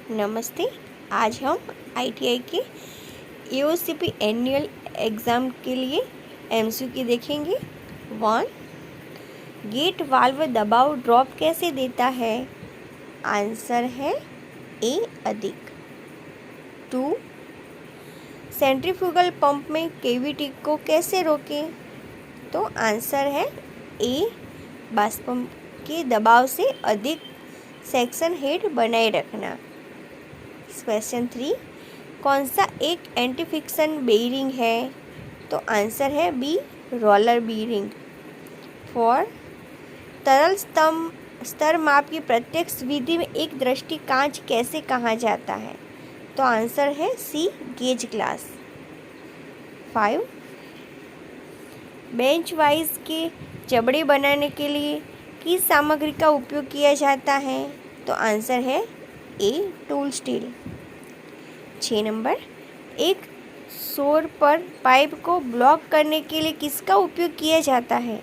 नमस्ते। आज हम आईटीआई के एओसीपी एनुअल एग्ज़ाम के लिए एमसीक्यू देखेंगे। 1. गेट वाल्व दबाव ड्रॉप कैसे देता है? आंसर है ए अधिक। 2. सेंट्रीफ्यूगल पंप में कैविटी को कैसे रोकें? तो आंसर है ए वाष्प के दबाव से अधिक सेक्शन हेड बनाए रखना। क्वेश्चन 3. कौन सा एक एंटी फ्रिक्शन बेयरिंग है? तो आंसर है बी रोलर बेयरिंग। 4. तरल स्तर माप की प्रत्यक्ष विधि में एक दृष्टि कांच कैसे कहा जाता है? तो आंसर है सी गेज ग्लास। 5. बेंच वाइज के जबड़े बनाने के लिए किस सामग्री का उपयोग किया जाता है? तो आंसर है ए टूल स्टील। 6 नंबर. एक शोर पर पाइप को ब्लॉक करने के लिए किसका उपयोग किया जाता है?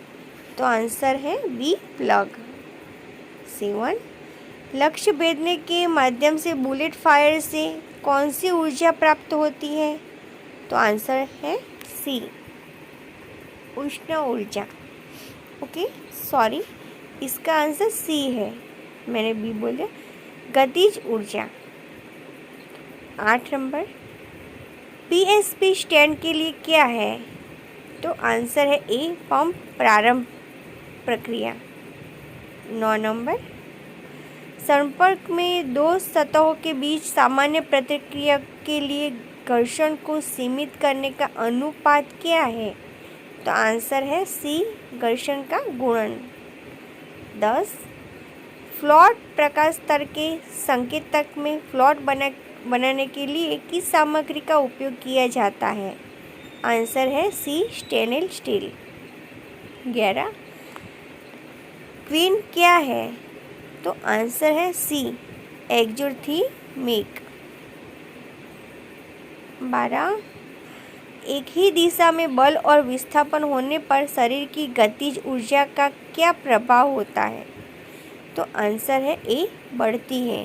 तो आंसर है बी प्लग। 7. लक्ष्य भेदने के माध्यम से बुलेट फायर से कौन सी ऊर्जा प्राप्त होती है? तो आंसर है सी उष्ण ऊर्जा। ओके सॉरी, इसका आंसर सी है, मैंने बी बोला, गतिज ऊर्जा। 8 नंबर. पीएसपी स्टैंड के लिए क्या है? तो आंसर है ए पंप प्रारंभ प्रक्रिया। 9 नंबर. संपर्क में दो सतहों के बीच सामान्य प्रतिक्रिया के लिए घर्षण को सीमित करने का अनुपात क्या है? तो आंसर है सी घर्षण का गुणन। 10. फ्लॉट प्रकाश स्तर के संकेतक में फ्लॉट बनाने के लिए किस सामग्री का उपयोग किया जाता है? आंसर है सी स्टेनलेस स्टील। 11. क्वीन क्या है? तो आंसर है सी एक्सोथर्मिक। 12. एक ही दिशा में बल और विस्थापन होने पर शरीर की गतिज ऊर्जा का क्या प्रभाव होता है? तो आंसर है ए बढ़ती है।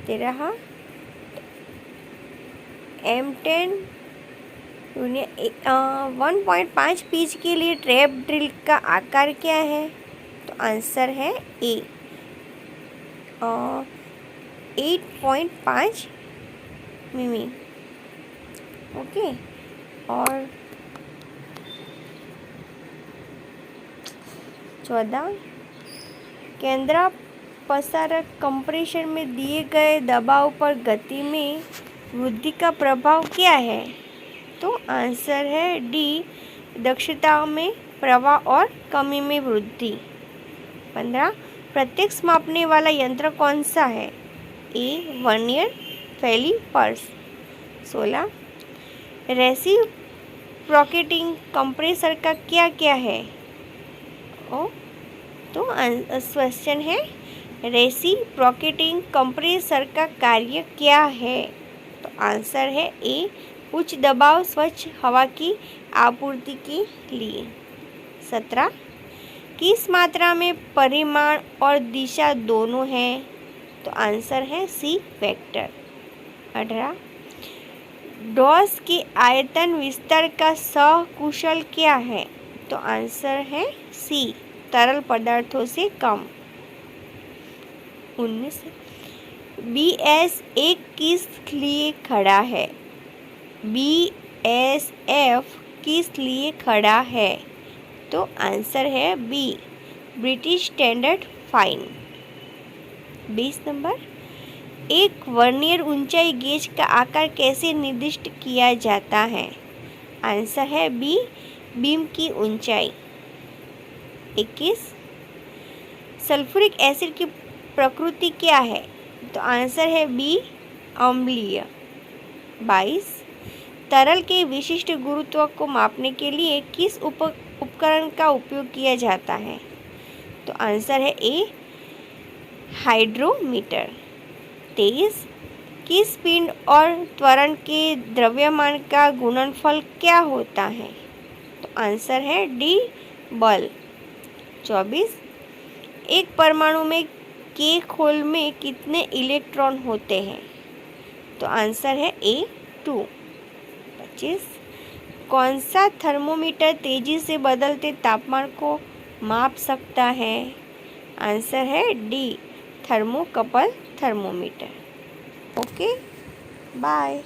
13. M10 1.5 पिच के लिए ट्रैप ड्रिल का आकार क्या है? तो आंसर है ए 8.5 मिमी। ओके, और 14. केंद्र पसारक कंप्रेशर में दिए गए दबाव पर गति में वृद्धि का प्रभाव क्या है? तो आंसर है डी दक्षता में प्रवाह और कमी में वृद्धि। 15. प्रत्यक्ष मापने वाला यंत्र कौन सा है? A vernier callipers. 16. Reciprocating compressor का क्या क्या है? तो क्वेश्चन है रेसिप्रोकेटिंग कंप्रेसर का कार्य क्या है? तो आंसर है ए उच्च दबाव स्वच्छ हवा की आपूर्ति के लिए। 17. किस मात्रा में परिमाण और दिशा दोनों हैं? तो आंसर है सी वेक्टर। 18. डॉस के आयतन विस्तार का सहकुशल क्या है? तो आंसर है सी तरल पदार्थों से कम। 19. BS1 किस लिए खड़ा है? BSF किस लिए खड़ा है? तो आंसर है B British standard fine. 20 number. एक वर्नियर ऊंचाई गेज का आकार कैसे निर्दिष्ट किया जाता है? आंसर है बी बीम की ऊंचाई। 21. सल्फ्यूरिक एसिड की प्रकृति क्या है? तो आंसर है बी अम्लीय। 22. तरल के विशिष्ट गुरुत्व को मापने के लिए किस उपकरण का उपयोग किया जाता है? तो आंसर है ए हाइड्रोमीटर। 23. किस पिंड और त्वरण के द्रव्यमान का गुणनफल क्या होता है? तो आंसर है डी बल। 24. एक परमाणु में के खोल में कितने इलेक्ट्रॉन होते हैं? तो आंसर है A2। 25। कौन सा थर्मोमीटर तेजी से बदलते तापमान को माप सकता है? आंसर है D, thermocouple thermometer. Okay, bye.